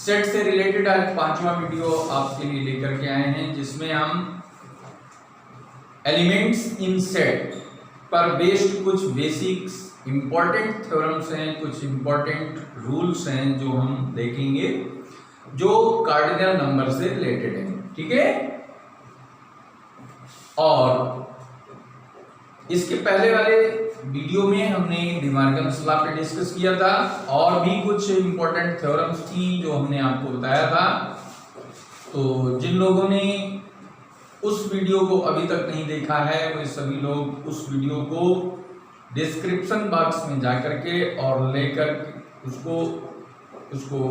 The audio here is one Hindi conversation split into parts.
सेट से रिलेटेड आज 5वां वीडियो आपके लिए लेकर के आए हैं, जिसमें हम एलिमेंट्स इन सेट पर बेस्ड कुछ बेसिक्स इंपॉर्टेंट थ्योरम्स हैं, कुछ इंपॉर्टेंट रूल्स हैं जो हम देखेंगे, जो कार्डिनल नंबर से रिलेटेड हैं। ठीक है, और इसके पहले वाले वीडियो में हमने डिमार्गन्स लॉ पे डिस्कस किया था और भी कुछ इंपॉर्टेंट थ्योरम्स थी जो हमने आपको बताया था। तो जिन लोगों ने उस वीडियो को अभी तक नहीं देखा है वे सभी लोग उस वीडियो को डिस्क्रिप्शन बॉक्स में जाकर के और लेकर उसको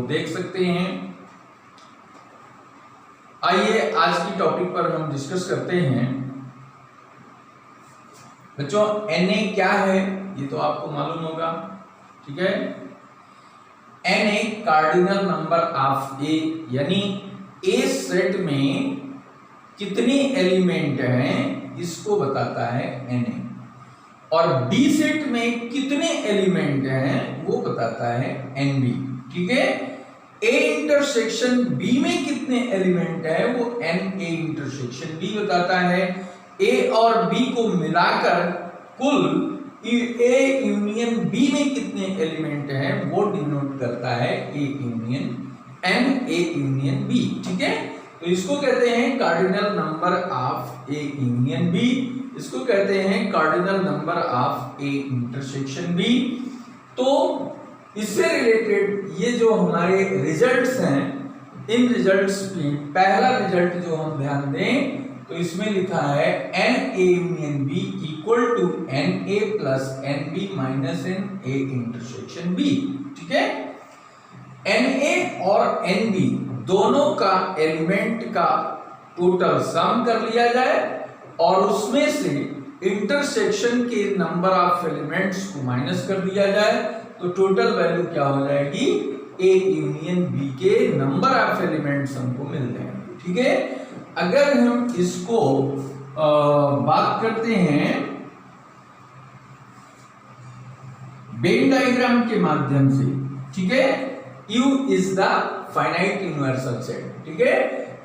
देख सकते हैं। आइए आज की टॉपिक पर हम डिस्कस करते हैं। बच्चों Na क्या है ये तो आपको मालूम होगा, ठीक है। Na कार्डिनल नंबर ऑफ ए, यानी ए सेट में कितने एलिमेंट हैं इसको बताता है Na, और बी सेट में कितने एलिमेंट हैं वो बताता है Nb। ठीक है, ए इंटरसेक्शन बी में कितने एलिमेंट है वो Na इंटरसेक्शन बी बताता है। ए और बी को मिलाकर कुल ए यूनियन बी में कितने एलिमेंट हैं वो डिनोट करता है A union N, A union B. ठीक है, तो इसको कहते हैं cardinal number of A union B, इसको कहते हैं cardinal number of A intersection B. तो इससे रिलेटेड ये जो हमारे रिजल्ट्स हैं, इन रिजल्ट्स में पहला रिजल्ट जो हम ध्यान दें तो इसमें लिखा है Na union B equal to Na plus Nb minus Na intersection B। ठीक है, Na और Nb दोनों का एलिमेंट का टोटल सम कर लिया जाए और उसमें से इंटरसेक्शन के नंबर ऑफ एलिमेंट्स को माइनस कर दिया जाए, तो टोटल वैल्यू क्या हो जाएगी, A यूनियन B के नंबर ऑफ एलिमेंट्स हमको मिल जाएंगे। ठीक है, अगर हम इसको बात करते हैं वेन डायग्राम के माध्यम से, ठीक है, U is the finite universal set. ठीक है,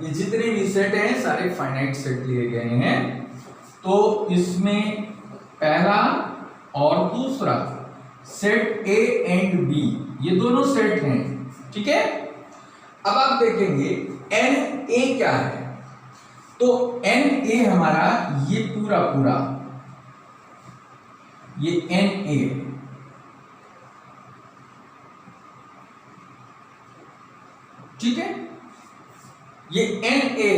ये जितने भी सेट हैं सारे फाइनाइट सेट लिए गए हैं। तो इसमें पहला और दूसरा सेट A एंड B ये दोनों सेट हैं। ठीक है, अब आप देखेंगे Na क्या है, तो Na हमारा ये पूरा ये Na, ठीक है, ये Na है।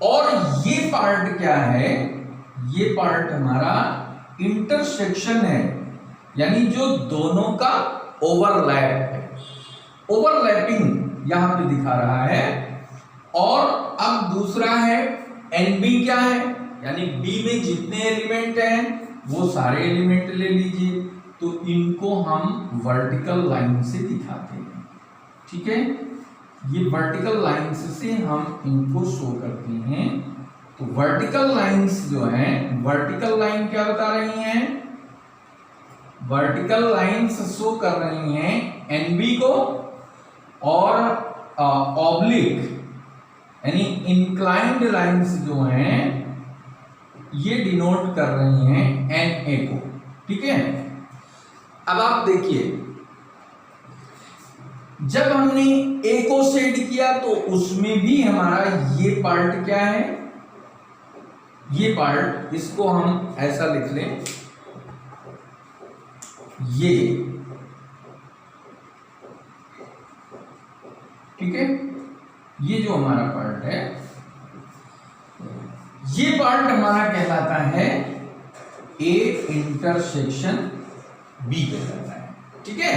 और ये पार्ट क्या है, ये पार्ट हमारा इंटरसेक्शन है, यानी जो दोनों का ओवरलैप है, ओवरलैपिंग यहां पे दिखा रहा है। और अब दूसरा है Nb क्या है, यानी B में जितने एलिमेंट हैं वो सारे एलिमेंट ले लीजिए, तो इनको हम वर्टिकल लाइन से दिखाते हैं। ठीक है, ये वर्टिकल लाइंस से हम इनको शो करते हैं। तो वर्टिकल लाइंस जो हैं, वर्टिकल लाइन क्या बता रही हैं, वर्टिकल लाइंस शो कर रही हैं Nb को, और ऑब्लिक यानी इंक्लाइंड लाइंस जो हैं ये डिनोट कर रही हैं Na को। ठीक है, अब आप देखिए जब हमने A को सेट किया तो उसमें भी हमारा ये पार्ट क्या है, ये पार्ट, इसको हम ऐसा लिख लें, ये, ठीक है, ये जो हमारा पार्ट है, ये पार्ट हमारा कहलाता है A इंटरसेक्शन B कहलाता है। ठीक है,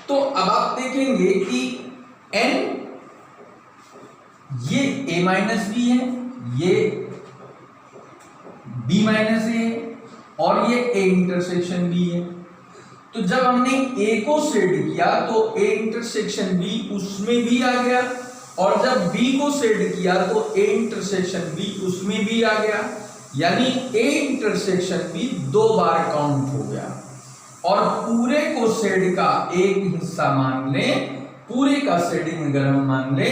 तो अब आप देखेंगे कि N ये A माइनस B है, ये B माइनस A है, और ये A इंटरसेक्शन B है। तो जब हमने A को सेट किया तो A इंटरसेक्शन B उसमें भी आ गया, और जब B को सेट किया तो A इंटरसेक्शन B उसमें भी आ गया, यानी A intersection B 2 bar count हो गया। और पूरे को सेट का एक हिस्सा मान ले, पूरे का शेडिंग अगर हम मान ले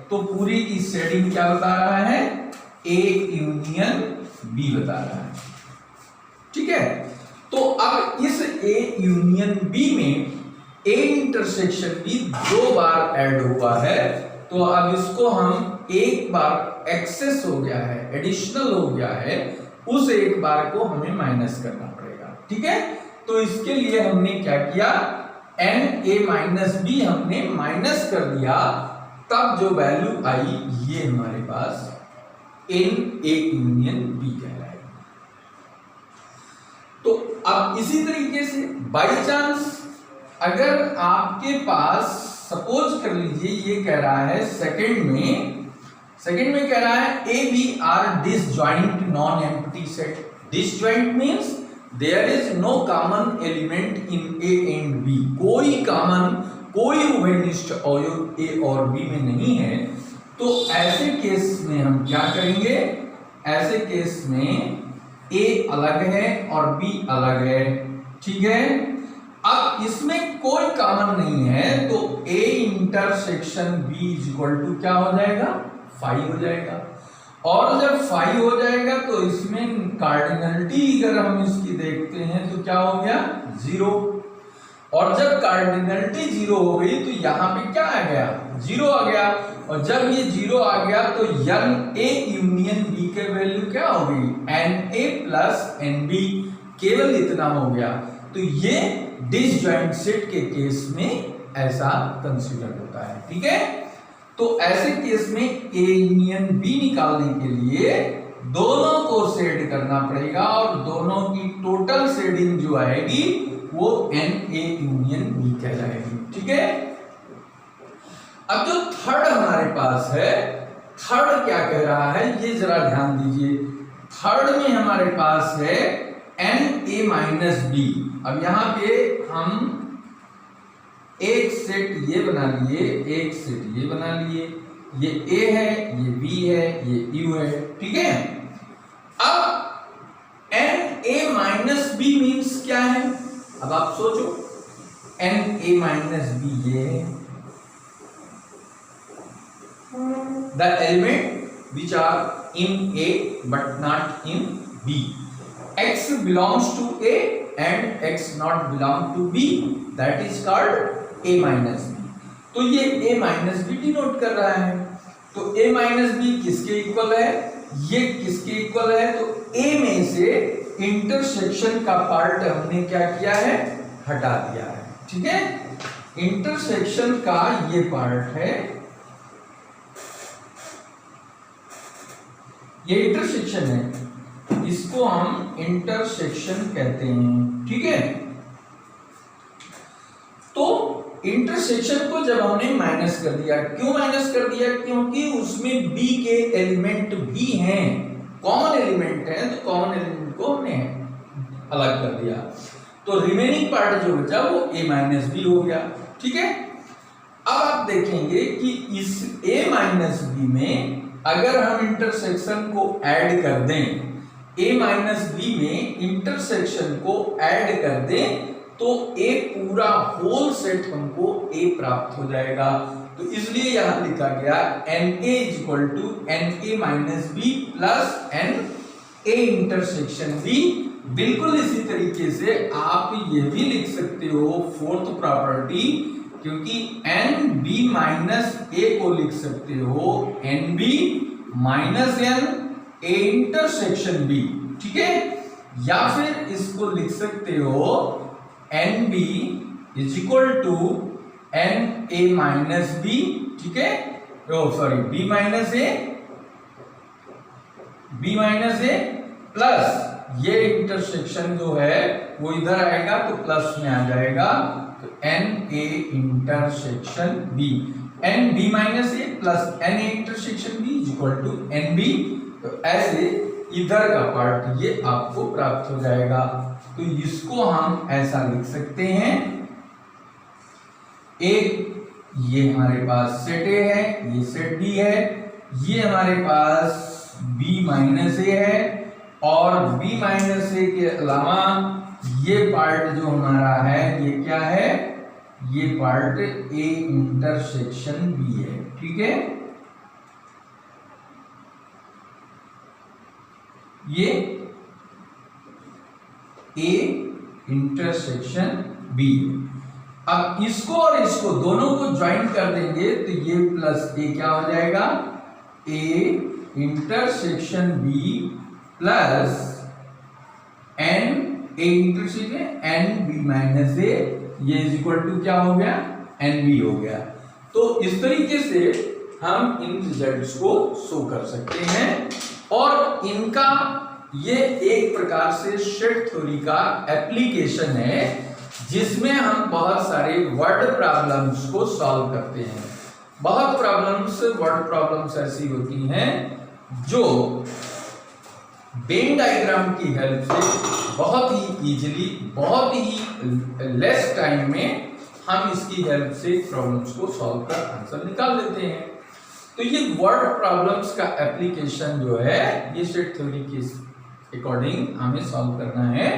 तो पूरी की शेडिंग क्या बता रहा है, ए यूनियन बी बता रहा है। ठीक है, तो अब इस ए यूनियन बी में ए इंटरसेक्शन बी 2 बार ऐड हुआ है, तो अब इसको हम एक बार एक्सेस हो गया है, एडिशनल हो गया है, उस एक बार को हमें माइनस करना पड़ेगा। ठीक है, तो इसके लिए हमने क्या किया, एन ए माइनस बी हमने माइनस कर दिया, तब जो वैल्यू आई ये हमारे पास एन ए यूनियन बी कहलाएगा। तो अब इसी तरीके से बाई चांस अगर आपके पास सपोज कर लीजिए ये कह रहा है सेकंड में कह रहा है A B are disjoint non empty set. Disjoint means there is no common element in A and B, कोई उभयनिष्ठ अवयव ए और बी में नहीं है। तो ऐसे केस में हम क्या करेंगे, ऐसे केस में ए अलग है और बी अलग है। ठीक है, अब इसमें कोई कॉमन नहीं है तो A intersection B is equal to क्या हो जाएगा, 5 हो जाएगा। और जब 5 हो जाएगा तो इसमें कार्डिनलिटी अगर हम इसकी देखते हैं तो क्या हो गया, 0। और जब कार्डिनलिटी 0 हो गई तो यहां पे क्या आ गया, 0 आ गया। और जब ये 0 आ गया तो एन ए यूनियन बी के वैल्यू क्या हो गई, N A plus N B, केवल इतना हो गया। तो ये डिसजॉइंट सेट के केस में ऐसा कंसीडर होता है। ठीक है, तो ऐसे केस में ए यूनियन बी निकालने के लिए दोनों को शेड करना पड़ेगा और दोनों की टोटल शेडिंग जो आएगी वो एन ए यूनियन बी कहलाएगी। ठीक है, अब जो थर्ड हमारे पास है, थर्ड क्या कह रहा है ये जरा ध्यान दीजिए। थर्ड में हमारे पास है एन ए माइनस बी। अब यहां पे हम एक सेट ये बना लिए, एक सेट ये बना लिए, ये ए है, ये बी है, ये यू है। ठीक है, अब N A minus B means क्या है, अब आप सोचो, एन ए माइनस बी ये है, the element which are in A but not in B. x belongs to a and x not belong to b, that is called a minus b। तो ये a minus b डिनोट कर रहा है। तो a minus b किसके इक्वल है, ये किसके इक्वल है, तो a में से इंटरसेक्शन का पार्ट हमने क्या किया है, हटा दिया है। ठीक है, इंटरसेक्शन का ये पार्ट है, ये इंटरसेक्शन है, इसको हम इंटरसेक्शन कहते हैं। ठीक है, तो इंटरसेक्शन को जब हमने माइनस कर दिया, क्यों माइनस कर दिया, क्योंकि उसमें बी के एलिमेंट भी हैं, कॉमन एलिमेंट है, तो कॉमन एलिमेंट को हमने अलग कर दिया। तो रिमेनिंग पार्ट जो बचा वो ए माइनस बी हो गया। ठीक है, अब आप देखेंगे कि इस ए माइनस बी में अगर हम इंटरसेक्शन को ऐड कर दें, ए माइनस बी में इंटरसेक्शन को ऐड कर दें तो ए पूरा होल सेट हमको ए प्राप्त हो जाएगा। तो इसलिए यहां लिखा गया N A is equal to N A minus B plus N A intersection B. बिल्कुल इसी तरीके से आप ये भी लिख सकते हो फोर्थ प्रॉपर्टी, क्योंकि एन बी माइनस ए को लिख सकते हो N B minus N A intersection B. ठीक है, या फिर इसको लिख सकते हो N B is equal to N A minus B. ठीक है, बी माइनस ए प्लस ये इंटरसेक्शन जो है वो इधर आएगा तो प्लस में आ जाएगा, तो N A intersection B, N B minus A plus N A intersection B is equal to N B. तो ऐसे इधर का पार्ट ये आपको प्राप्त हो जाएगा। तो इसको हम ऐसा लिख सकते हैं, एक ये हमारे पास सेट ए है, ये सेट बी है, ये हमारे पास बी माइनस ए है, और बी माइनस ए के अलावा ये पार्ट जो हमारा है ये क्या है, ये पार्ट ए इंटरसेक्शन बी है, ठीक है। ये ए इंटरसेक्शन बी। अब इसको और इसको दोनों को ज्वाइन कर देंगे तो ये प्लस ए क्या हो जाएगा, A intersection B plus N A intersection n B minus A, ये इज इक्वल टू क्या हो गया, एन बी हो गया। तो इस तरीके से हम इन रिजल्ट्स को शो कर सकते हैं और इनका ये एक प्रकार से सेट थ्योरी का एप्लीकेशन है जिसमें हम बहुत सारे वर्ड प्रॉब्लम्स को सॉल्व करते हैं। बहुत प्रॉब्लम्स, वर्ड प्रॉब्लम्स ऐसी होती हैं जो वेन डायग्राम की हेल्प से बहुत ही इजीली, बहुत ही लेस टाइम में हम इसकी हेल्प से प्रॉब्लम्स को सॉल्व कर आंसर निकाल लेते हैं। तो ये वर्ड प्रॉब्लम्स का एप्लीकेशन जो है ये सेट थ्योरी के अकॉर्डिंग हमें सॉल्व करना है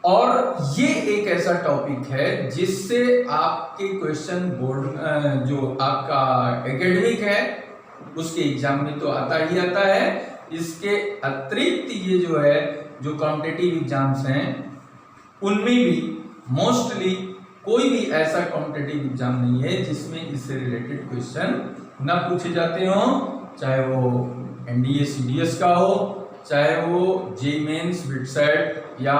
और ये एक ऐसा टॉपिक है जिससे आपके क्वेश्चन बोर्ड जो आपका एकेडमिक है उसके एग्जाम में तो आता ही आता है। इसके अतिरिक्त ये जो है जो कॉम्पिटिटिव एग्जाम्स हैं उनमें भी मोस्टली कोई भी ऐसा कॉम्पिटिटिव एग्जाम नहीं है जिसमें इससे रिलेटेड क्वेश्चन ना पूछे जाते हो, चाहे वो एनडीए सीडीएस का हो, चाहे वो जेईई मेंस बिटसेट या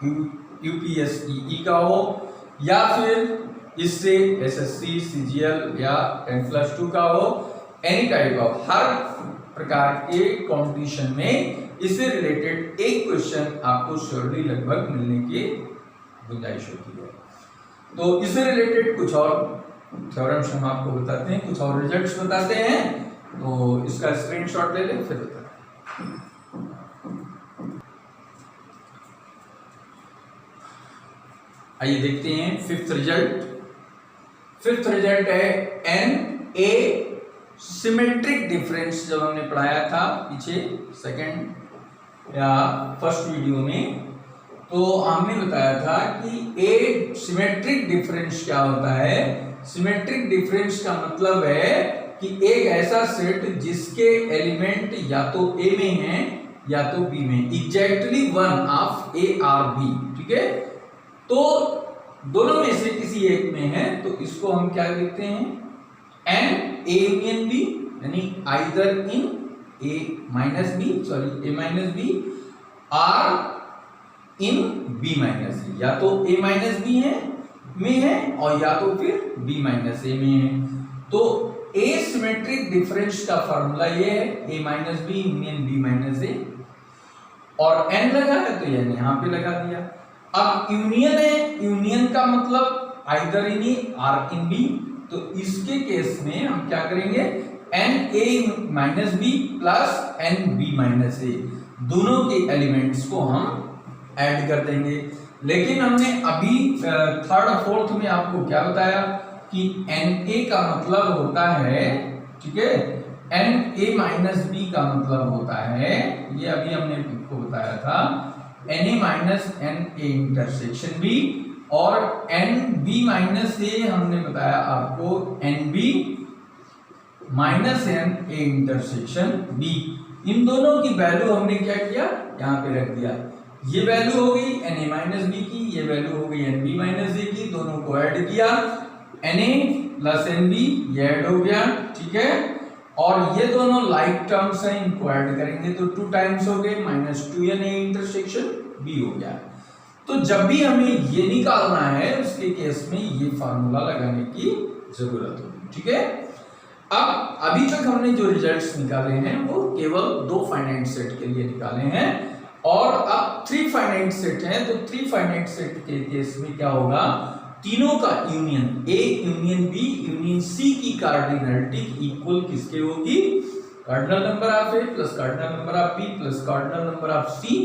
यूपीएसई का हो, या फिर इससे एसएससी सीजीएल या 10+2 का हो, एनी टाइप ऑफ हर प्रकार के कंपटीशन में इससे रिलेटेड एक क्वेश्चन आपको श्योरली लगभग मिलने की गुंजाइश होती है। तो इससे रिलेटेड कुछ और थ्योरम्स हम आपको बताते हैं, कुछ और रिजल्ट्स बताते हैं, तो इसका स्क्रीनशॉट ले लें फिर बताते हैं। आइए देखते हैं फिफ्थ रिजल्ट। फिफ्थ रिजल्ट है एन ए सिमेट्रिक डिफरेंस। जब हमने पढ़ाया था पीछे सेकंड या फर्स्ट वीडियो में, तो हमने बताया था कि ए सिमेट्रिक डिफरेंस क्या होता है। सिमेट्रिक डिफरेंस का मतलब है कि एक ऐसा सेट जिसके एलिमेंट या तो ए में है या तो बी में, exactly one of A or B, ठीक है। तो दोनों में से किसी एक में है तो इसको हम क्या लिखते हैं, एन ए यूनियन बी, यानी either in A minus B, sorry A minus B or in B minus B, या तो ए माइनस बी है में है और या तो फिर बी माइनस ए में है। तो ए सिमेट्रिक डिफरेंस का फॉर्मूला ये है A minus B union B minus A, और एन लगा है तो एन यहां पे लगा दिया। अब यूनियन है, यूनियन का मतलब either in A or in B, तो इसके केस में हम क्या करेंगे, n A minus B plus N B minus A, दोनों के एलिमेंट्स को हम ऐड कर देंगे। लेकिन हमने अभी थर्ड और फोर्थ में आपको क्या बताया कि एन ए का मतलब होता है, ठीक है, एन ए माइनस बी का मतलब होता है, ये अभी हमने आपको बताया था, n A minus N A intersection B, और एन बी माइनस ए हमने बताया आपको n B minus N A intersection B. इन दोनों की वैल्यू हमने क्या किया, यहाँ पे रख दिया। ये वैल्यू हो गई एन ए माइनस बी की, ये वैल्यू हो गई एन बी माइनस ए की, दोनों को ऐड किया, N A plus N B ये ऐड हो गया, ठीक है। और ये दोनों लाइक टर्म्स हैं, इनको ऐड करेंगे तो 2 टाइम्स हो गए, -2 एन ए इंटरसेक्शन बी हो गया। तो जब भी हमें ये निकालना है उसके केस में ये फार्मूला लगाने की जरूरत होगी, ठीक है। अब अभी तक हमने जो रिजल्ट्स निकाले हैं वो केवल 2 फाइनाइट सेट के लिए निकाले हैं, और अब 3 फाइनाइट सेट हैं। तो 3 फाइनाइट सेट के केस में क्या होगा, तीनों का union A union B union C की कार्डिनलिटी इक्वल किसके होगी, cardinal number of A plus cardinal number of B plus cardinal number of C,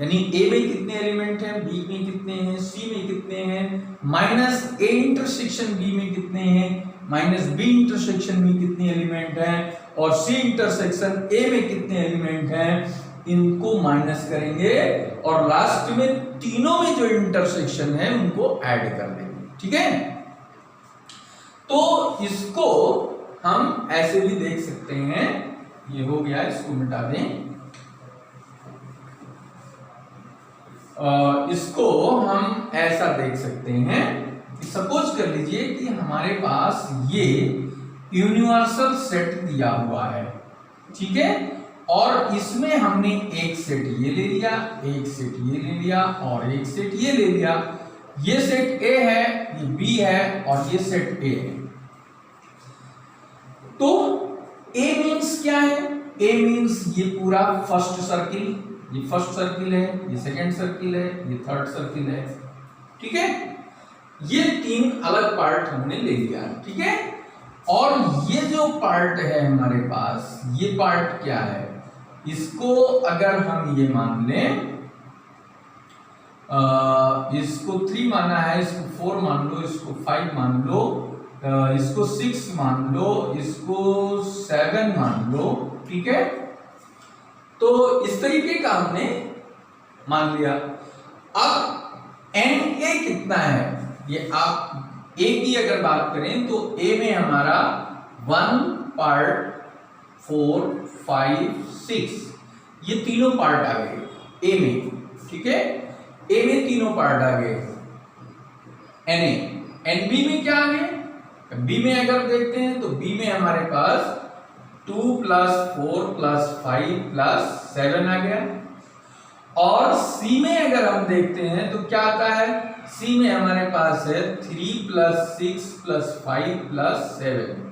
यानी ए में कितने एलिमेंट हैं, बी में कितने हैं, सी में कितने हैं, माइनस ए इंटरसेक्शन बी में कितने हैं, माइनस बी इंटरसेक्शन में कितने एलिमेंट हैं, और सी इंटरसेक्शन ए में कितने एलिमेंट हैं, इनको माइनस करेंगे और लास्ट में तीनों में जो इंटरसेक्शन है उनको ऐड कर देंगे, ठीक है। तो इसको हम ऐसे भी देख सकते हैं, ये हो गया, इसको मिटा दें। इसको हम ऐसा देख सकते हैं कि सपोज कर लीजिए कि हमारे पास ये यूनिवर्सल सेट दिया हुआ है, ठीक है, और इसमें हमने एक सेट ये ले लिया, एक सेट ये ले लिया और एक सेट ये ले लिया। ये सेट ए है, ये बी है और ये सेट ए है। तो ए मीन्स क्या है? ए मीन्स ये पूरा फर्स्ट सर्किल, ये फर्स्ट सर्किल है, ये सेकंड सर्किल है, ये थर्ड सर्किल है, ठीक है। ये तीन अलग पार्ट हमने ले लिया, ठीक है। और ये जो पार्ट है हमारे पास, ये पार्ट क्या है? इसको अगर हम ये मान लें, इसको 3 माना है, इसको 4 मान लो, इसको 5 मान लो, इसको 6 मान लो, इसको 7 मान लो, ठीक है। तो इस तरीके का हमने मान लिया। अब एन ए कितना है? ये आप ए की अगर बात करें तो ए में हमारा 1 पार्ट 4 5 6 ये तीनों पार्ट आ गए ए में, ठीक है। ए में तीनों पार्ट आ गए। एन ए, एन बी में क्या आ गए? बी में अगर देखते हैं तो बी में हमारे पास 2 + 4 + 5 + 7 आ गया। और सी में अगर हम देखते हैं तो क्या आता है? सी में हमारे पास है 3 + 6 + 5 + 7।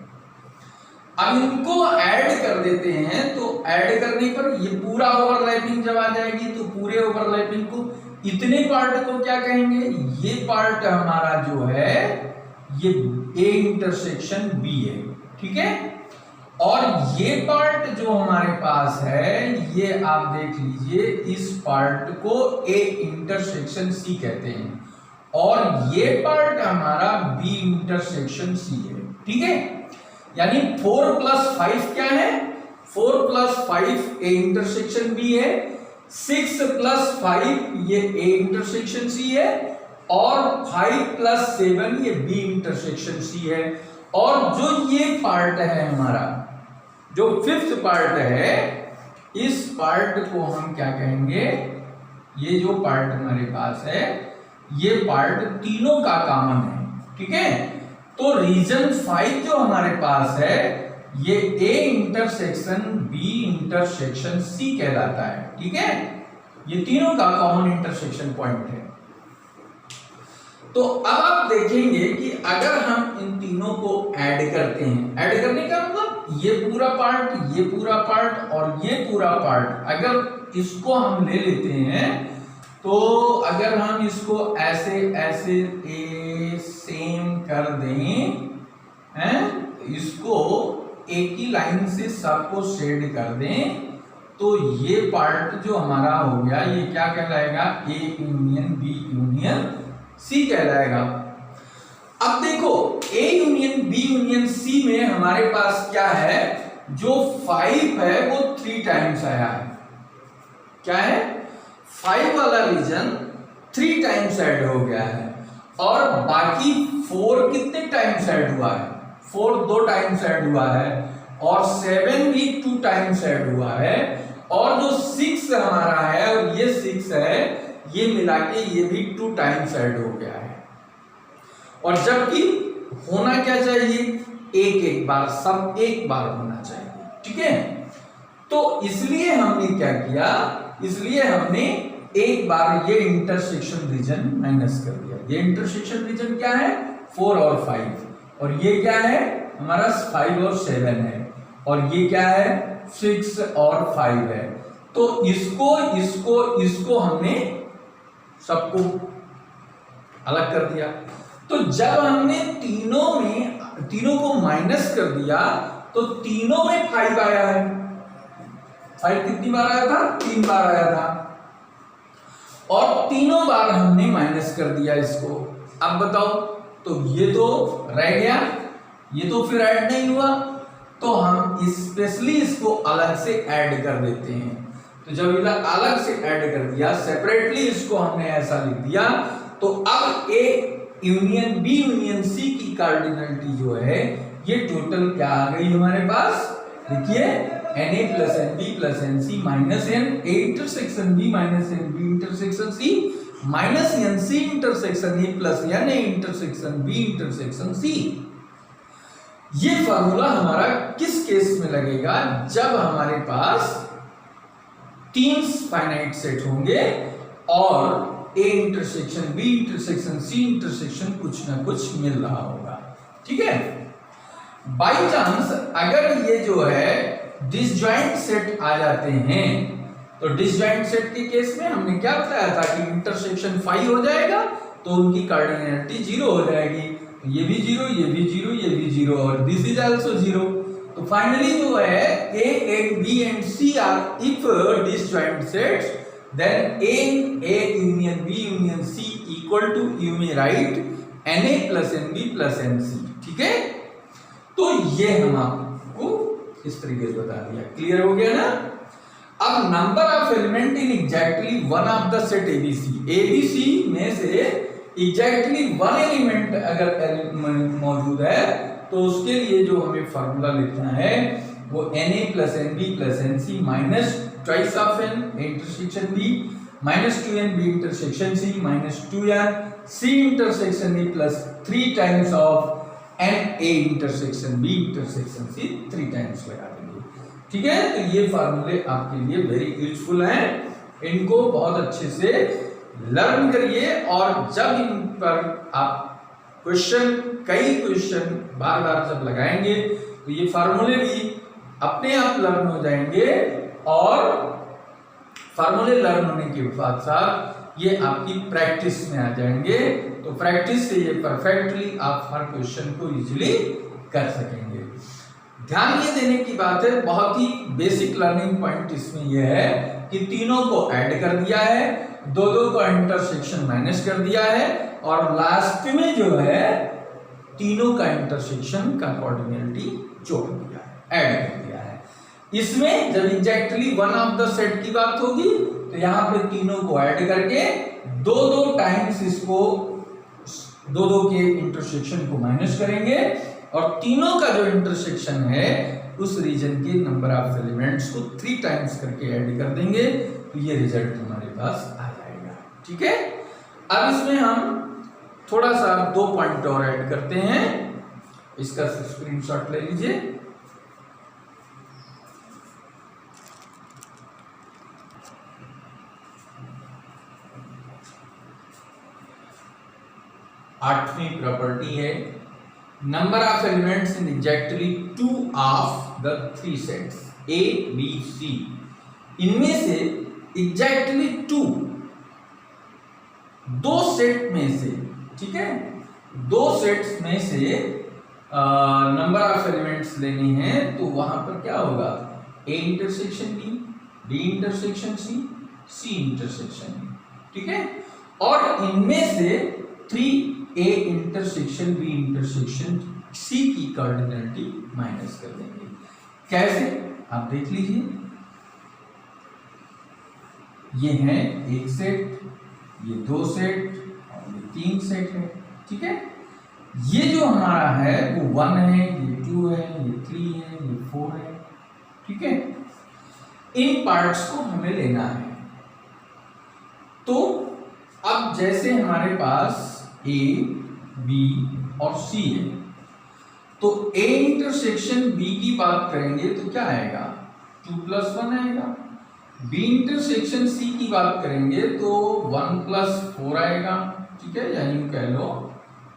अब इनको ऐड कर देते हैं, तो ऐड करने पर ये पूरा ओवरलैपिंग जब आ जाएगी तो पूरे ओवरलैपिंग को, इतने पार्ट को क्या कहेंगे? ये पार्ट हमारा जो है ये ए इंटरसेक्शन बी है, ठीक है। और ये पार्ट जो हमारे पास है, ये आप देख लीजिए, इस पार्ट को ए इंटरसेक्शन सी कहते हैं और ये पार्ट हमारा बी इंटरसेक्शन सी है, ठीक है। यानी 4 + 5 क्या है? 4 + 5 ए इंटरसेक्शन बी है, 6 + 5 ये ए इंटरसेक्शन सी है और 5 + 7 ये बी इंटरसेक्शन सी है। और जो ये पार्ट है हमारा, जो 5th पार्ट है, इस पार्ट को हम क्या कहेंगे? ये जो पार्ट हमारे पास है, ये पार्ट तीनों का कॉमन है, ठीक है। तो रीजन 5 जो हमारे पास है, ये A intersection B intersection C कहलाता है, ठीक है। ये तीनों का कॉमन इंटरसेक्शन पॉइंट है। तो अब आप देखेंगे कि अगर हम इन तीनों को ऐड करते हैं, ऐड करने का मतलब ये पूरा पार्ट और ये पूरा पार्ट, अगर इसको हम ले लेते हैं तो अगर हम इसको ऐसे ऐसे ए सेम कर दें, हैं, इसको एक ही लाइन से सबको शेड कर दें, तो ये पार्ट जो हमारा हो गया, ये क्या कहलाएगा? A union B union C कहलाएगा। अब देखो, A union B union C में हमारे पास क्या है? जो 5 है वो 3 टाइम्स आया है। क्या है? 5 वाला रीजन 3 टाइम्स ऐड हो गया है और बाकी 4 कितने टाइम्स ऐड हुआ है? 4 2 टाइम्स ऐड हुआ है और 7 भी 2 टाइम्स ऐड हुआ है और जो 6 हमारा है और ये 6 है, ये मिला के ये भी 2 टाइम्स ऐड हो गया है। और जबकि होना क्या चाहिए? एक बार, सब एक बार होना चाहिए, ठीक है। तो इसलिए हमने क्या किया? इसलिए हमने एक बार ये इंटरसेक्शन रीजन माइनस कर दिया। ये इंटरसेक्शन रीजन क्या है? 4 और 5, और ये क्या है? हमारा 5 और 7 है, और ये क्या है? 6 और 5 है। तो इसको हमने सबको अलग कर दिया। तो जब हमने तीनों को माइनस कर दिया तो तीनों में 5 आया है। 5 कितनी बार आया था? 3 बार आया था और तीनों बार हमने माइनस कर दिया इसको। अब बताओ, तो ये तो रह गया, ये तो फिर ऐड नहीं हुआ, तो हम स्पेशली इसको अलग से ऐड कर देते हैं। तो तो जब इधर अलग से ऐड कर दिया, सेपरेटली इसको हमने ऐसा लिख दिया, तो अब A union B union C की कार्डिनलिटी जो है ये टोटल क्या आ गई हमारे पास, देखिए Na plus N B plus N C minus N A intersection B minus N B intersection C minus N C intersection A plus N A intersection B intersection C. ये फार्मूला हमारा किस केस में लगेगा, जब हमारे पास तीन फाइनाइट सेट होंगे और A intersection B intersection C intersection कुछ ना कुछ मिल रहा होगा, ठीक है। बाई चांस अगर ये जो है डिसजॉइंट सेट आ जाते हैं, तो डिसजॉइंट सेट के केस में हमने क्या बताया था कि इंटरसेक्शन 5 हो जाएगा तो उनकी कार्डिनलिटी 0 हो जाएगी, ये भी 0, ये भी 0, ये भी 0 और दिस इज आल्सो 0। तो फाइनली जो है A and B and C are if disjoint sets, then A union B union C equal to you may write Na plus NB plus NC, ठीक है। तो ये हम आपको इस तरीके से बता दिया, क्लियर हो गया ना। अब number of element in exactly one of the set ABC में से एग्जैक्टली वन एलिमेंट अगर मौजूद है तो उसके लिए जो हमें फार्मूला लिखना है वो Na plus NB plus NC minus twice of n intersection B minus 2n B intersection C minus 2n C intersection A plus 3 times of N A intersection B intersection C 3 times लगा देंगे, ठीक है। तो ये फार्मूले आपके लिए वेरी यूजफुल हैं, इनको बहुत अच्छे से लर्न करिए और जब इन पर आप कई क्वेश्चन बार बार जब लगाएंगे तो ये फार्मूले भी अपने आप लर्न हो जाएंगे और फार्मूले लर्न होने के साथ ये आपकी प्रैक्टिस में आ जाएंगे, तो प्रैक्टिस से ये परफेक्टली आप हर क्वेश्चन को इजीली कर सकेंगे। ध्यान ये देने की बात है, बहुत ही बेसिक लर्निंग पॉइंट इसमें यह है कि तीनों को ऐड कर दिया है, दो का इंटरसेक्शन माइनस कर दिया है और लास्ट में जो है तीनों का इंटरसेक्शन का कोऑर्डिनेलिटी जोड़ दिया है, ऐड कर दिया है। इसमें जब exactly one of the set की बात होगी तो यहाँ पे तीनों को ऐड करके दो टाइम्स इसको दो के इंटरसेक्शन को माइनस करेंगे और तीनों का जो इंटरसेक्शन है उस रीजन के नंबर ऑफ एलिमेंट्स को 3 टाइम्स करके ऐड कर देंगे, तो ये रिजल्ट हमारे पास आ जाएगा, ठीक है। अब इसमें हम थोड़ा सा 2 पॉइंट और ऐड करते हैं, इसका स्क्रीनशॉट ले लीजिए। आठवीं प्रॉपर्टी है number of elements in exactly 2 of the 3 sets A B C, इनमें से एग्जैक्टली 2 सेट में से, ठीक है, 2 सेट्स में से नंबर ऑफ एलिमेंट्स लेने हैं, तो वहां पर क्या होगा, A intersection B intersection C intersection B, ठीक है। और इनमें से 3 A intersection B intersection C की कार्डिनलिटी माइनस कर देंगे। कैसे, आप देख लीजिए, ये है 1 सेट, ये 2 सेट और ये 3 सेट है, ठीक है। ये जो हमारा है वो 1 है, ये 2 है, ये 3 है, ये 4 है, ठीक है। इन पार्ट्स को हमें लेना है। तो अब जैसे हमारे पास ए बी और सी है, तो ए इंटरसेक्शन बी की बात करेंगे तो क्या आएगा, 2 + 1 आएगा। बी इंटरसेक्शन सी की बात करेंगे तो 1 + 4 आएगा, ठीक है, यानी कह लो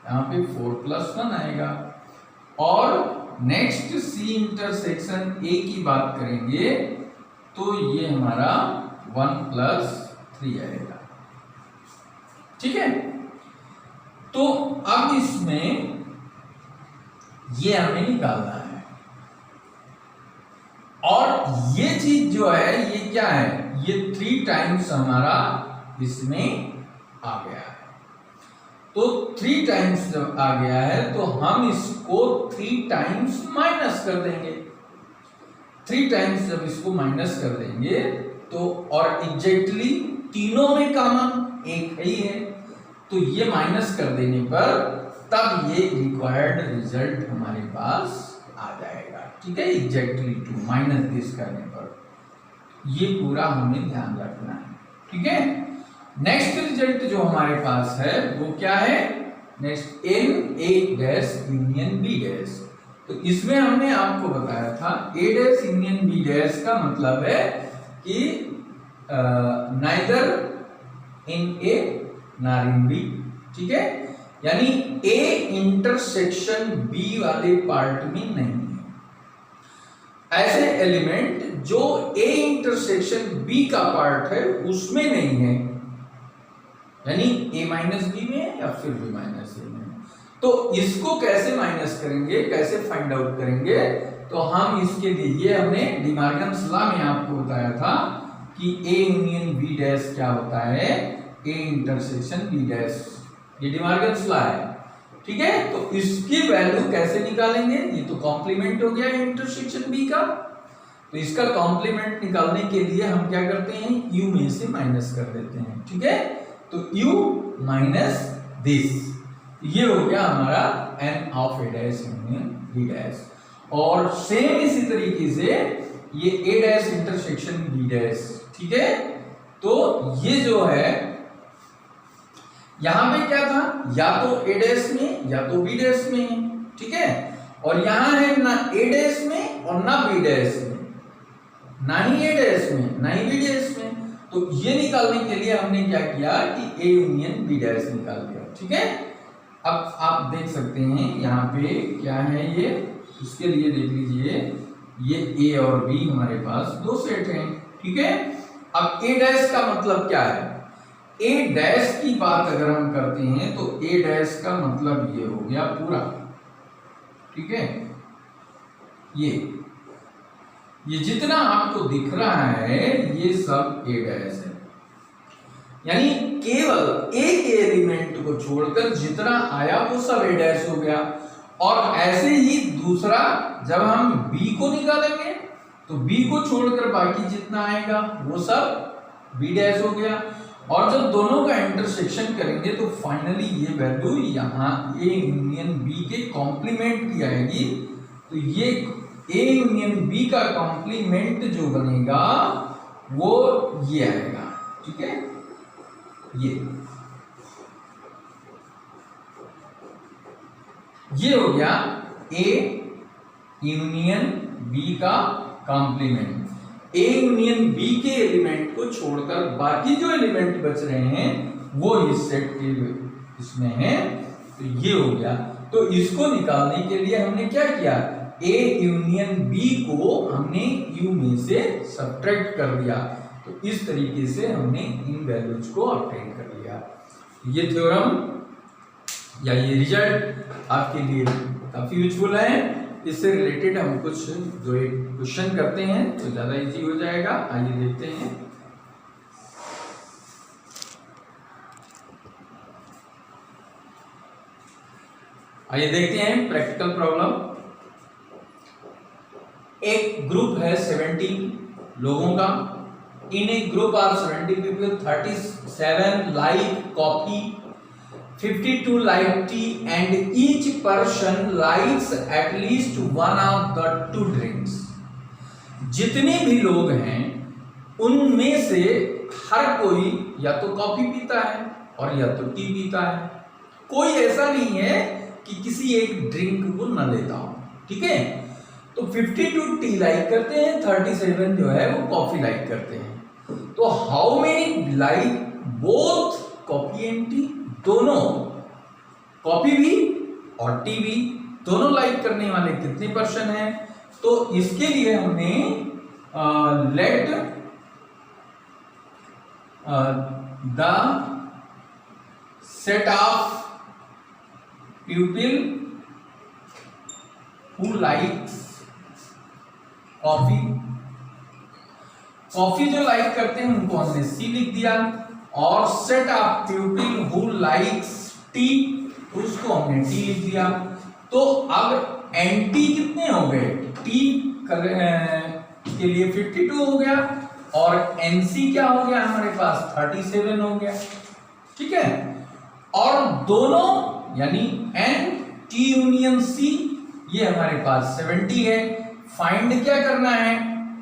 यहाँ पे 4 + 1 आएगा। और नेक्स्ट सी इंटरसेक्शन ए की बात करेंगे तो ये हमारा 1 + 3 आएगा, ठीक है। तो अब इसमें ये हमें निकालना है और ये चीज जो है ये क्या है, ये 3 टाइम्स हमारा इसमें आ गया है। तो 3 टाइम्स जब आ गया है तो हम इसको 3 टाइम्स माइनस कर देंगे। 3 टाइम्स जब इसको माइनस कर देंगे तो और एग्जैक्टली तीनों में कॉमन एक ही है, तो ये माइनस कर देने पर तब ये रिक्वायर्ड रिजल्ट हमारे पास आ जाएगा। ठीक है, एग्जैक्टली 2 माइनस दिस करने पर, ये पूरा हमें ध्यान रखना है। ठीक है, नेक्स्ट रिजल्ट जो हमारे पास है वो क्या है, next N A dash union B dash. तो इसमें हमने आपको बताया था A dash union B dash का मतलब है कि neither in A nor in B. ठीक है, यानी ए इंटरसेक्शन बी वाले पार्ट में नहीं है। ऐसे एलिमेंट जो ए इंटरसेक्शन बी का पार्ट है उसमें नहीं है, यानी ए माइनस बी में या फिर बी माइनस ए में। तो इसको कैसे माइनस करेंगे, कैसे फाइंड आउट करेंगे, तो हम इसके लिए ये हमने डिमॉर्गन्स लॉ में आपको बताया था कि ए यूनियन बी डैश क्या होता है, ए इंटरसेक्शन बी डैश, ये डिमॉर्गन्स लॉ है। ठीक है, तो इसकी वैल्यू कैसे निकालेंगे, ये तो कॉम्प्लीमेंट हो गया इंटरसेक्शन बी का, तो इसका कॉम्प्लीमेंट निकालने के लिए हम क्या करते हैं, u में से माइनस कर देते हैं। ठीक है, तो u माइनस दिस, ये हो गया हमारा n of a dash union b dash. और सेम इसी तरीके से ये a dash intersection b dash. ठीक है, तो ये जो है यहां पे क्या था, या तो a डैश में या तो b डैश में है। ठीक है, और यहां है ना a डैश में और ना b डैश में, ना ही a डैश में ना ही b डैश में। तो ये निकालने के लिए हमने क्या किया कि a यूनियन b डैश निकाल दिया। ठीक है, अब आप देख सकते हैं यहाँ पे क्या है ये, इसके लिए देख लीजिए ये a और b हमारे पास दो सेट हैं। ठीक है, अब a डैश का मतलब क्या है, a डैश की बात अगर हम करते हैं तो a डैश का मतलब ये हो गया पूरा। ठीक है, ये जितना आपको दिख रहा है ये सब a डैश है, यानी केवल एक एलिमेंट को छोड़कर जितना आया वो सब a डैश हो गया। और ऐसे ही दूसरा जब हम b को निकालेंगे तो b को छोड़कर बाकी जितना आएगा वो सब b डैश हो गया। और जब दोनों का इंटरसेक्शन करेंगे तो फाइनली ये वैल्यू यहाँ a यूनियन b के कॉम्प्लीमेंट की आएगी। तो ये a यूनियन b का कॉम्प्लीमेंट जो बनेगा वो ये आएगा। ठीक है, ये हो गया a यूनियन b का कॉम्प्लीमेंट। a यूनियन b के एलिमेंट को छोड़कर बाकी जो एलिमेंट बच रहे हैं वो इस सेट के इसमें है, तो ये हो गया। तो इसको निकालने के लिए हमने क्या किया, a यूनियन b को हमने u में से सब्ट्रैक्ट कर दिया। तो इस तरीके से हमने इन वैल्यूज को ऑब्टेन कर लिया। ये थ्योरम या ये रिजल्ट आपके लिए काफी यूजफुल है। इससे रिलेटेड हम कुछ जो एक क्वेश्चन करते हैं तो ज्यादा इजी हो जाएगा। आइए देखते हैं। आइए देखते हैं प्रैक्टिकल प्रॉब्लम। एक ग्रुप है 70 लोगों का। In a group are 70 people, 37 like coffee, 52 like tea, and each person likes at least one of the two drinks. जितने भी लोग हैं उनमें से हर कोई या तो कॉफी पीता है और या तो टी पीता है। कोई ऐसा नहीं है कि किसी एक ड्रिंक को न लेता हो। ठीक है, तो 52 टी लाइक करते हैं, 37 जो है वो कॉफी लाइक करते हैं। तो how many like both coffee and T, दोनों कॉफी भी और टी भी दोनों लाइक करने वाले कितने पर्सन हैं। तो इसके लिए हमने let the set of people who likes coffee, coffee जो लाइक करते हैं उनको हमने सी लिख दिया, और set of people who likes T उसको हमने टी लिख दिया। तो अब एंटी कितने हो गए, टी के लिए 52 हो गया और NC क्या हो गया हमारे पास 37 हो गया, ठीक है। और दोनों यानी NT यूनियन C ये हमारे पास 70 है। फाइंड क्या करना है,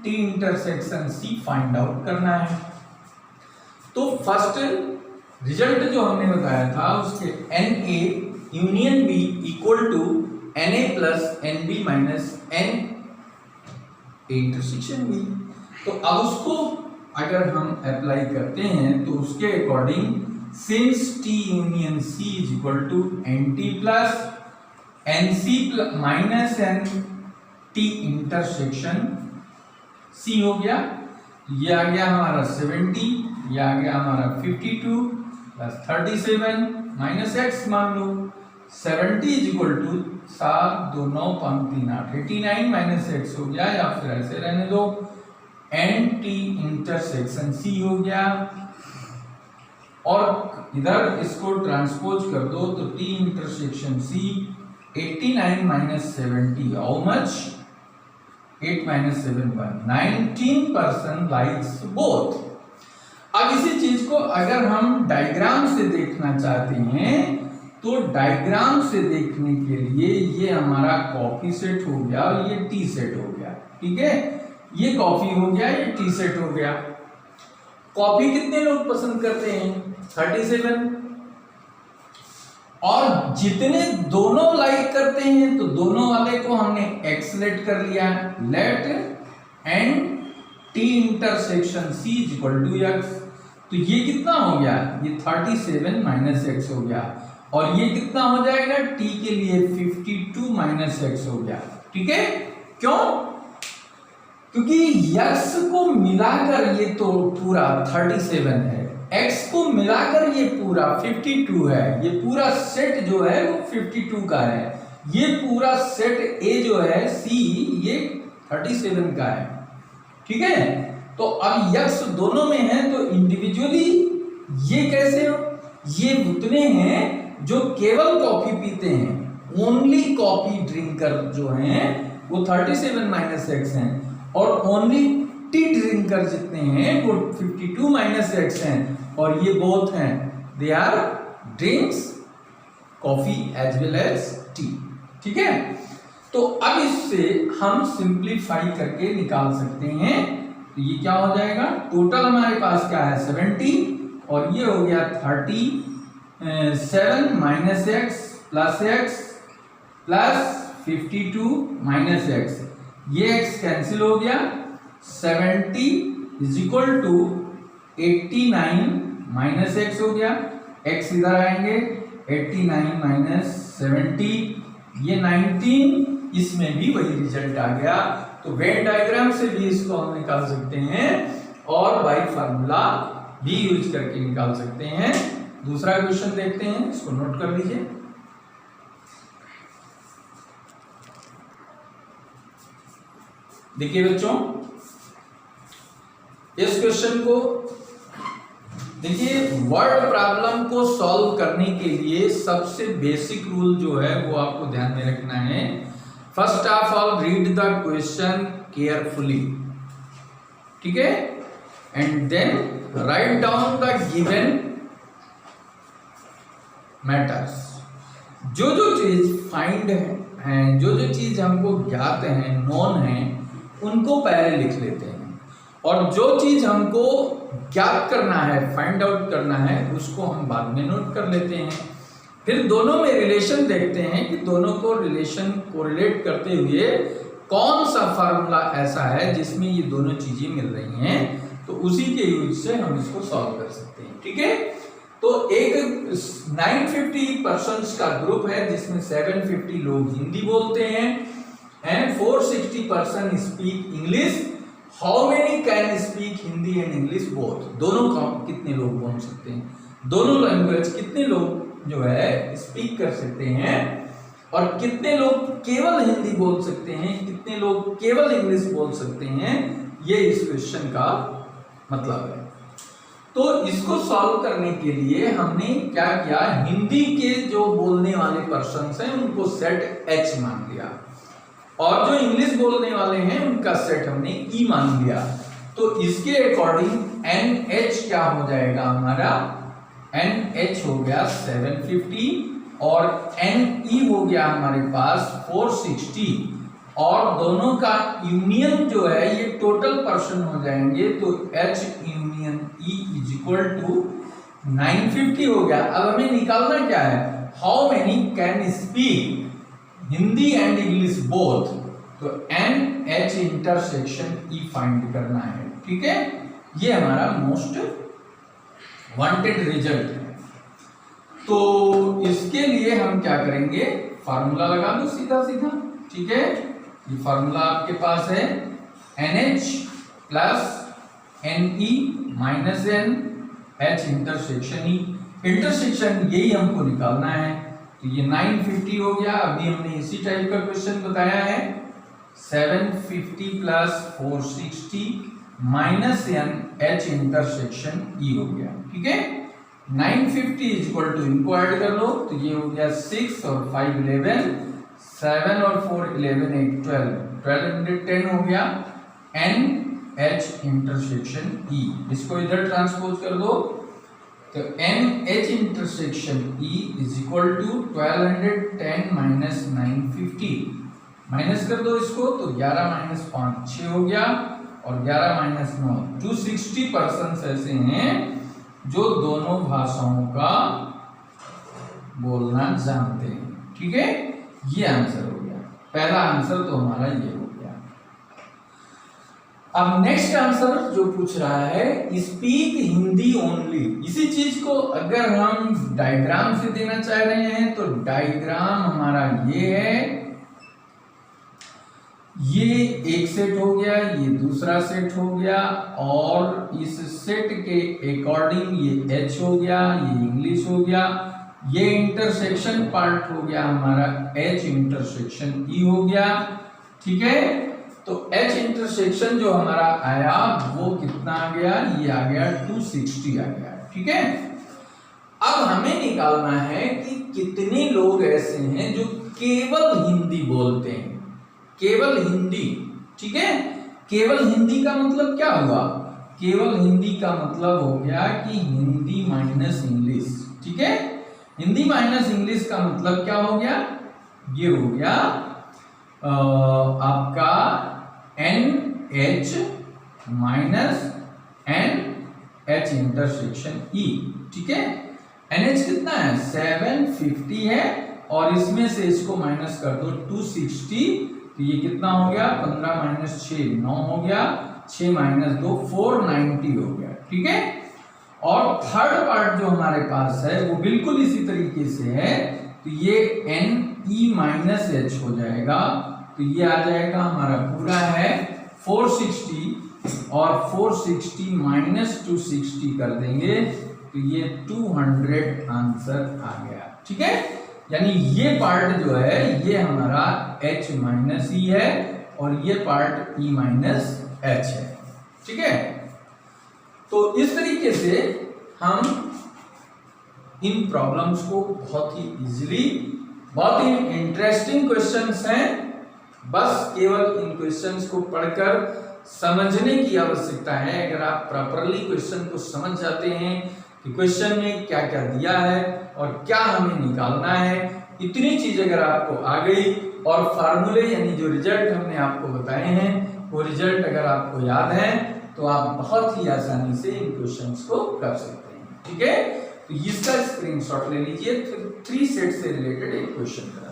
T intersection C find out करना है। तो फर्स्ट रिजल्ट जो हमने बताया था उसके NA union B equal to NA plus NB minus N intersection B। तो अब उसको अगर हम अप्लाई करते हैं तो उसके according since T union C is equal to NT plus NC minus N T intersection C हो गया। ये आ गया हमारा 70, ये आ गया हमारा 52 प्लस 37 माइनस x मान लो 70 is equal to 7 2 9 5 3 8 89 minus x हो गया, या फिर ऐसे रहने दो NT इंटरसेक्शन C हो गया। और इधर इसको ट्रांसपोज कर दो तो T intersection C 89 minus 70 how much 8 minus 7 पर 19% लाइक्स बोथ। अब इसी चीज को अगर हम डायग्राम से देखना चाहते हैं तो डायग्राम से देखने के लिए ये हमारा कॉफी सेट हो गया और ये टी सेट हो गया, ठीक है। ये कॉफी हो गया, ये टी सेट हो गया। कॉफी कितने लोग पसंद करते हैं 37, और जितने दोनों लाइक करते हैं तो दोनों वाले को हमने एक्स लेट कर लिया, let and T intersection C is equal to x. तो ये कितना हो गया, ये 37 माइनस एक्स हो गया, और ये कितना हो जाएगा t के लिए 52 माइनस एक्स हो गया, ठीक है। क्यों, क्योंकि x को मिलाकर ये तो पूरा 37 है, x को मिलाकर ये पूरा 52 है, ये पूरा सेट जो है वो 52 का है, ये पूरा सेट A जो है C ये 37 का है, ठीक है। तो अब x दोनों में है तो इंडिविजुअली ये कैसे हो, ये उतने हैं जो केवल कॉफी पीते हैं, ओनली कॉफी ड्रिंकर जो हैं वो 37 माइनस एक्स हैं, और ओनली टी ड्रिंकर जितने हैं वो 52 माइनस एक्स हैं, और ये बोथ हैं they are drinks coffee as well as tea, ठीक है। तो अब इससे हम सिंप्लीफाई करके निकाल सकते हैं, तो ये क्या हो जाएगा, टोटल हमारे पास क्या है 70, और ये हो गया 37 minus x plus 52 minus x, ये x कैंसिल हो गया, 70 is equal to 89 minus x हो गया, x इधर आएंगे 89 माइनस 70 ये 19, इसमें भी वही रिजल्ट आ गया। तो वेन डायग्राम से भी इसको हम निकाल सकते हैं और बाई फार्मूला भी यूज करके निकाल सकते हैं। दूसरा क्वेश्चन देखते हैं, इसको नोट कर लीजिए। देखिए बच्चों, इस क्वेश्चन को देखिए, वर्ड प्रॉब्लम को सॉल्व करने के लिए सबसे बेसिक रूल जो है वो आपको ध्यान में रखना है। First of all read the question carefully, ठीक है, and then write down the given matters. जो जो चीज फाइंड है, जो जो चीज हमको ज्ञात है, नोन है, उनको पहले लिख लेते हैं, और जो चीज हमको ज्ञात करना है, फाइंड आउट करना है, उसको हम बाद में नोट कर लेते हैं। फिर दोनों में रिलेशन देखते हैं कि दोनों को रिलेशन कोरिलेट करते हुए कौन सा फार्मूला ऐसा है जिसमें ये दोनों चीजें मिल रही हैं, तो उसी के यूज से हम इसको सॉल्व कर सकते हैं, ठीक है। तो एक 950 पर्सन्स का ग्रुप है जिसमें 750 लोग हिंदी बोलते हैं and 460 person speak English. How many can speak Hindi and English both? दोनों का कितने लोग बोल सकते हैं, दोनों लैंग्वेज कितने लोग जो है स्पीक कर सकते हैं, और कितने लोग केवल हिंदी बोल सकते हैं, कितने लोग केवल इंग्लिश बोल सकते हैं, ये इस क्वेश्चन का मतलब है। तो इसको सॉल्व करने के लिए हमने क्या किया, हिंदी के जो बोलने वाले पर्सन्स हैं उनको सेट H मान लिया, और जो इंग्लिश बोलने वाले हैं उनका सेट हमने E मान लिया। तो इसके अकॉर्डिंग NH क्या हो जाएगा हमारा, NH हो गया 750 और NE हो गया हमारे पास 460 और दोनों का यूनियन जो है ये टोटल पर्सन हो जाएंगे, तो H union E is equal to 950 हो गया। अब हमें निकालना क्या है, how many can speak Hindi and English both, तो NH इंटरसेक्शन E फाइंड करना है। ठीक है, ये हमारा मोस्ट वांटेड रिजल्ट है। तो इसके लिए हम क्या करेंगे, फार्मूला लगा दो सीधा सीधा। ठीक है, ये फार्मूला आपके पास है NH plus NE minus N H intersection E, intersection यही हमको निकालना है। तो ये 950 हो गया। अभी हमने इसी टाइप का क्वेश्चन बताया है, 750 plus 460 minus N H intersection E हो गया। ठीक है, 950 इज इक्वल टू, इनको ऐड कर लो तो ये हो गया 6 और 5 11, 7 और 4 11 8 12, 1210 हो गया N H इंटरसेक्शन E। इसको इधर ट्रांसपोज कर दो तो N H intersection E is equal to 1210 minus 950, minus कर दो इसको तो 11 माइनस 5 6 हो गया और 11 माइनस 9 260 पर्सन्स ऐसे हैं जो दोनों भाषाओं का बोलना जानते हैं। ठीक है, ये आंसर हो गया। पहला आंसर तो हमारा ये हो गया। अब नेक्स्ट आंसर जो पूछ रहा है, स्पीक हिंदी ओनली। इसी चीज को अगर हम डायग्राम से देना चाह रहे हैं तो डायग्राम हमारा ये है, ये एक सेट हो गया, ये दूसरा सेट हो गया और इस सेट के अकॉर्डिंग ये H हो गया, ये इंग्लिश हो गया, ये इंटरसेक्शन पार्ट हो गया हमारा H इंटरसेक्शन E हो गया। ठीक है, तो H इंटरसेक्शन जो हमारा आया वो कितना आ गया, ये आ गया 260 आ गया। ठीक है, अब हमें निकालना है कि कितने लोग ऐसे हैं जो केवल हिंदी बोलते हैं, केवल हिंदी। ठीक है, केवल हिंदी का मतलब क्या हुआ, केवल हिंदी का मतलब हो गया कि हिंदी माइनस इंग्लिश। ठीक है, हिंदी माइनस इंग्लिश का मतलब क्या हो गया, ये हो गया आपका NH minus NH intersection E। ठीक है, NH कितना है 750 है और इसमें से इसको माइनस कर दो 260, तो ये कितना हो गया 15 माइनस 6 9 हो गया, 6 माइनस 2 490 हो गया। ठीक है, और थर्ड पार्ट जो हमारे पास है वो बिल्कुल इसी तरीके से है, तो ये NE माइनस H हो जाएगा, तो ये आ जाएगा हमारा पूरा है 460 और 460 माइनस 260 कर देंगे तो ये 200 आंसर आ गया। ठीक है, यानी ये पार्ट जो है ये हमारा H माइनस E है और ये पार्ट E माइनस H है। ठीक है, तो इस तरीके से हम इन प्रॉब्लम्स को बहुत ही इजीली, बहुत ही इंटरेस्टिंग क्वेश्चंस हैं, बस केवल इन क्वेश्चंस को पढ़कर समझने की आवश्यकता है। अगर आप प्रॉपरली क्वेश्चन को समझ जाते हैं कि क्वेश्चन में क्या क्या दिया है और क्या हमें निकालना है, इतनी चीज अगर आपको आ गई और फार्मूले यानी जो रिजल्ट हमने आपको बताए हैं वो रिजल्ट अगर आपको याद है तो आप बहुत ही आसानी से इन क्वेश्चंस को कर सकते हैं। ठीक है, तो इसका स्क्रीनशॉट ले लीजिए, 3 सेट से रिलेटेड एक क्वेश्चन करा।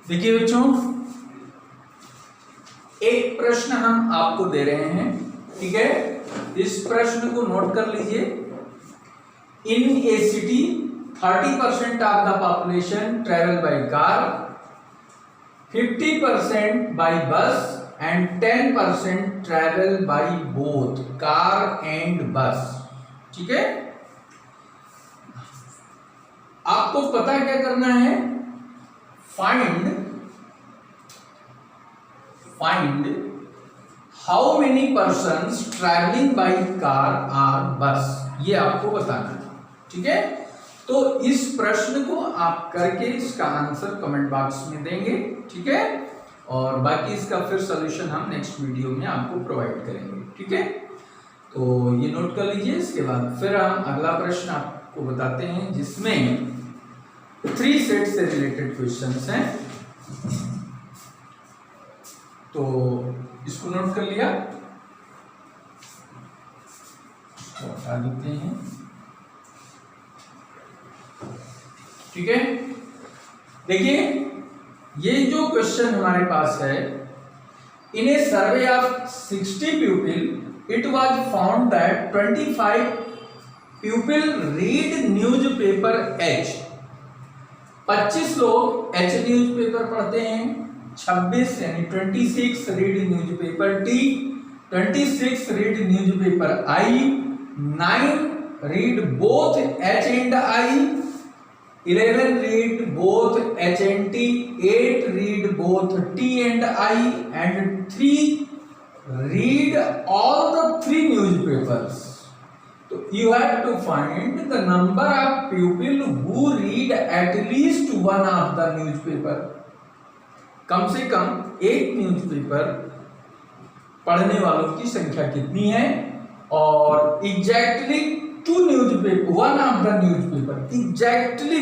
देखिए बच्चों, एक प्रश्न हम आपको दे रहे हैं। ठीक है, इस प्रश्न को नोट कर लीजिए। In a city 30% of the population travel by car, 50% by bus and 10% travel by both car and bus. ठीक है, आपको पता क्या करना है, find how many persons travelling by car और बस, ये आपको बताना है। ठीक है, तो इस प्रश्न को आप करके इसका आंसर कमेंट बॉक्स में देंगे, ठीक है, और बाकी इसका फिर सॉल्यूशन हम नेक्स्ट वीडियो में आपको प्रोवाइड करेंगे, ठीक है। तो ये नोट कर लीजिए। इसके बाद फिर हम अगला प्रश्न आपको बताते हैं जिसमें 3 सेट से रिलेटेड क्वेश्चंस हैं। तो इसको नोट कर लिया, तो हटा देते हैं, ठीक है। देखिए ये जो क्वेश्चन हमारे पास है, in a survey of 60 people it was found that 25 people read newspaper H. 25 लोग एच न्यूज़पेपर पढ़ते हैं, 26 यानी 26 read newspaper T, 26 read newspaper I, 9 read both H and I, 11 read both H and T, 8 read both T and I, and 3 read all the 3 newspapers. So you have to find the number of people who read at least one of the newspaper. कम से कम एक न्यूज़पेपर पढ़ने वालों की संख्या कितनी है, और exactly 2 newspaper, 1 of the newspaper, exactly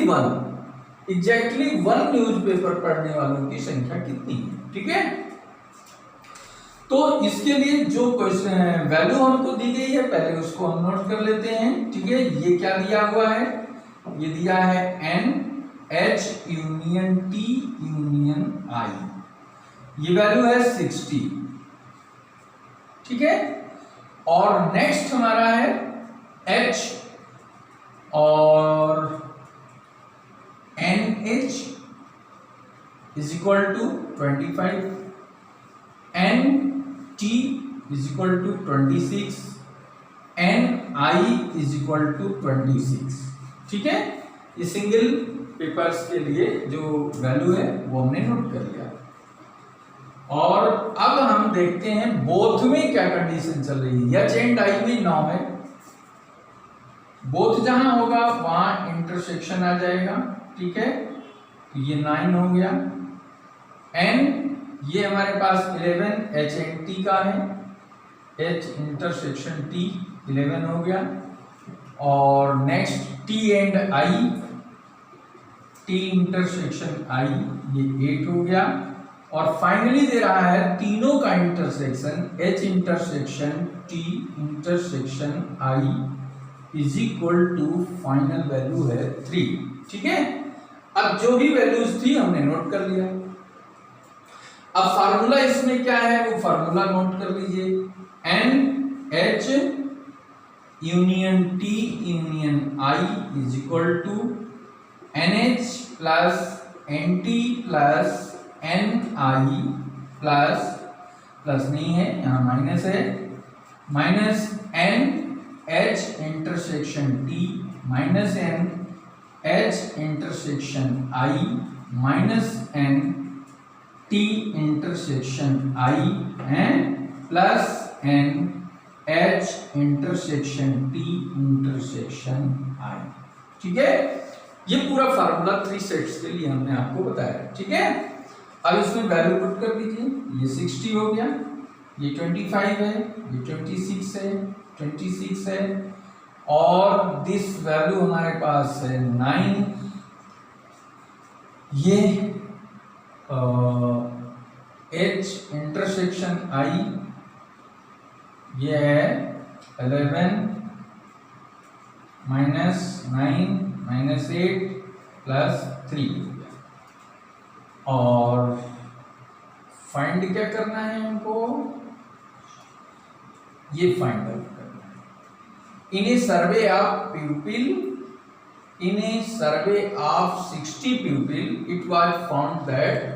1 newspaper पढ़ने वालों की संख्या कितनी है, ठीक है। तो इसके लिए जो क्वेश्चन वैल्यू हमको दी गई है पहले उसको हम नोट कर लेते हैं, ठीक है। ये क्या दिया हुआ है, ये दिया है N H union T union I, ये वैल्यू है 60, ठीक है। और नेक्स्ट हमारा है H और NH is equal to 25, NT is equal to 26, NI is equal to 26, ठीक है। ये सिंगल पेपर्स के लिए जो वैल्यू है वो हमने नोट कर लिया। और अब हम देखते हैं बोथ में क्या कंडीशन चल रही है। H एंड I में 9 है, बोथ जहां होगा वहां इंटरसेक्शन आ जाएगा, ठीक है। तो ये 9 हो गया। N ये हमारे पास 11 H एंड T का है, H इंटरसेक्शन T 11 हो गया। और next T and I, T intersection I ये 8 हो गया। और फाइनली दे रहा है तीनों का intersection H intersection T intersection I is equal to final value है 3, ठीक है। अब जो भी वैल्यूज थी हमने नोट कर लिया। अब फार्मूला इसमें क्या है वो फार्मूला नोट कर लीजिए। N H union T union I is equal to NH plus NT plus NI plus नहीं है, यहाँ माइनस है, minus N H intersection T minus N H intersection I minus N T intersection I and plus N H intersection T intersection I, ठीक है। ये पूरा फार्मूला 3 सेट्स के लिए हमने आपको बताया, ठीक है। अब इसमें वैल्यू पुट कर दीजिए। ये 60 हो गया, ये 25 है, ये 26 है, 26 है, और दिस वैल्यू हमारे पास है 9, ये H इंटरसेक्शन I ये है 11 माइनस 9 माइनस 8 प्लस 3, और फाइंड क्या करना है हमको, ये फाइंड आउट करना है। In a survey of people, in a survey of 60 people it was found that,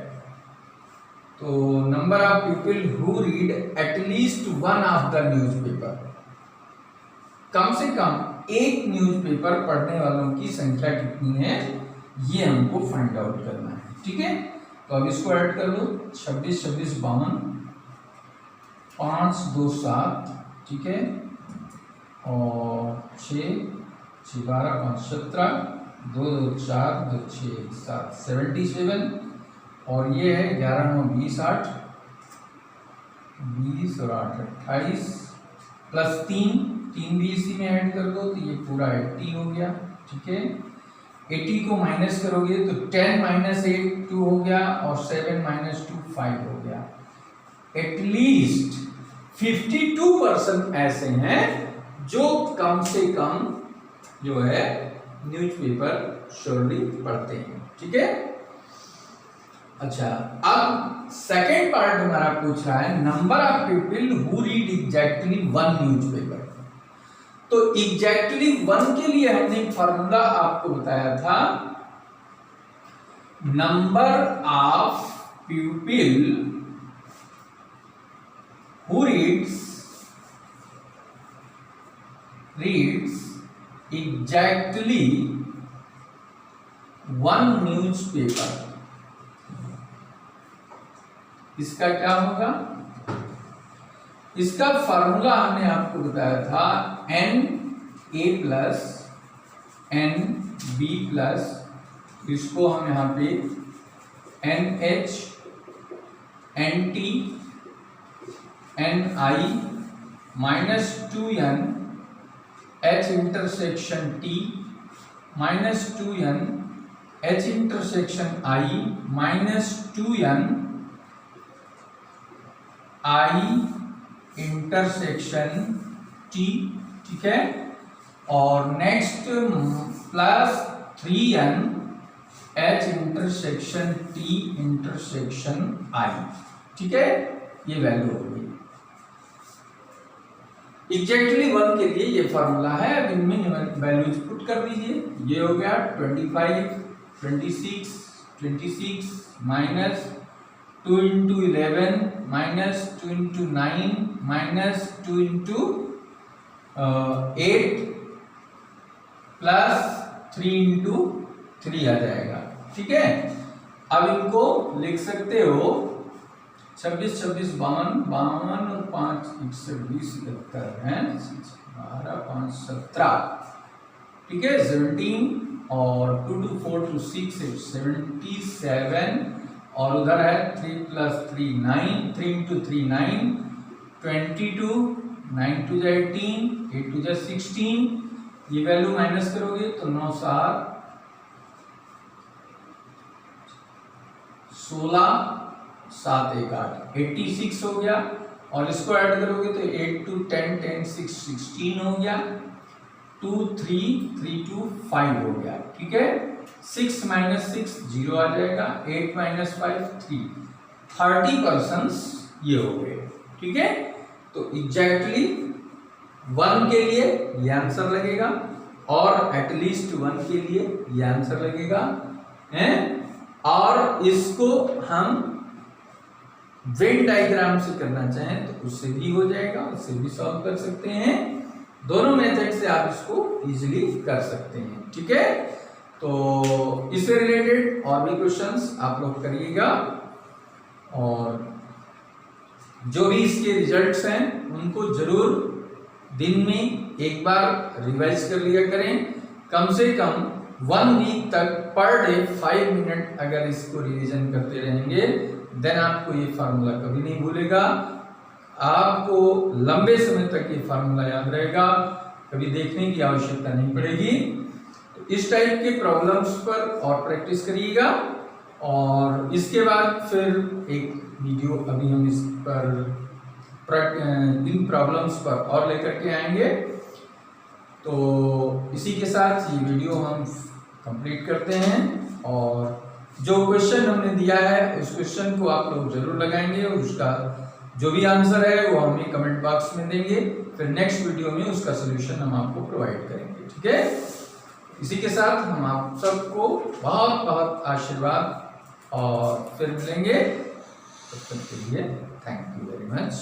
तो number of people who read at least one of the newspaper, कम से कम एक न्यूज़पेपर पढ़ने वालों की संख्या कितनी है ये हमको फाइंड आउट करना है, ठीक है। तो अब इसको ऐड कर लो, 26 26 52, 5 2 7, ठीक है, और 6 6 12 5 17, 2 2 4 2 6 7 77 और ये है 11 9 20 8 20 और 8 28 प्लस 3 भी इसी में ऐड कर दो तो ये पूरा 80 हो गया। ठीक है, 80 को माइनस करोगे तो 10 माइनस 8 2 हो गया और 7 माइनस 2 5 हो गया। एटलीस्ट 52% ऐसे हैं जो कम से कम जो है न्यूज़पेपर श्योरली पढ़ते हैं। ठीक है, अच्छा अब सेकेंड पार्ट हमारा पूछ रहा है number of people who read exactly 1 newspaper. तो एग्जैक्टली 1 के लिए हमने फॉर्मूला आपको बताया था, number of people who reads exactly 1 newspaper। इसका क्या होगा, इसका फॉर्मूला हमने आपको बताया था NA प्लस NB प्लस, इसको हम यहां पे NH NT NI minus 2N H intersection T minus 2N H intersection I minus 2N I intersection T। ठीक है, और next plus 3N H intersection T intersection I। ठीक है, ये वैल्यू हो गई। एग्जैक्टली 1 के लिए ये फॉर्मूला है, अब इनमें वैल्यूज पुट कर दीजिए। ये हो गया 25 26 26 minus 2 into 11 minus 2 into 9 minus 2 into 8 plus 3 into 3 आ जाएगा। ठीक है, अब इनको लिख सकते हो 26 26 52 52 और 5 61 20 71 है 12 5 17। ठीक है, 17 और 2 2 4 2 6 77 और उधर है 3 प्लस 3 9 3 इंटू 3 9 22 9 टू 18 8 टू 16। ये वैल्यू माइनस करोगे तो 9 7 16 7 1 8 86 हो गया, और इसको ऐड करोगे तो 8 2 10 10 6 16 हो गया, 2 3 3 2 5 हो गया। ठीक है, 6 माइनस 6 0 आ जाएगा, 8 माइनस 5 3 30% ये हो गए। ठीक है, तो एग्जैक्टली 1 के लिए ये आंसर लगेगा और एटलीस्ट 1 के लिए ये आंसर लगेगा हैं, और इसको हम वेन डायग्राम से करना चाहें तो उससे भी हो जाएगा, उससे भी सॉल्व कर सकते हैं। दोनों मेथड से आप इसको इजीली कर सकते हैं। ठीक है, तो इससे रिलेटेड और भी क्वेश्चंस आप लोग करिएगा, और जो भी इसके रिजल्ट्स हैं उनको जरूर दिन में एक बार रिवाइज कर लिया करें। कम से कम 1 वीक तक पर डे 5 मिनट अगर इसको रिवीजन करते रहेंगे देन आपको ये फार्मूला कभी नहीं भूलेगा, आपको लंबे समय तक ये फार्मूला याद रहेगा, कभी देखने की आवश्यकता नहीं पड़ेगी। तो इस टाइप के प्रॉब्लम्स पर और प्रैक्टिस करिएगा, और इसके बाद फिर एक वीडियो अभी हम इस पर इन प्रॉब्लम्स पर और लेकर के आएंगे। तो इसी के साथ ये वीडियो हम कंप्लीट करते हैं, और जो क्वेश्चन हमने दिया है उस क्वेश्चन को आप लोग जरूर लगाएंगे, और उसका जो भी आंसर है वो हमें कमेंट बॉक्स में देंगे, फिर नेक्स्ट वीडियो में उसका सोल्यूशन हम आपको प्रोवाइड करेंगे। ठीक है, इसी के साथ हम आप सबको बहुत बहुत आशीर्वाद, और फिर मिलेंगे, तब तक के लिए थैंक यू वेरी मच।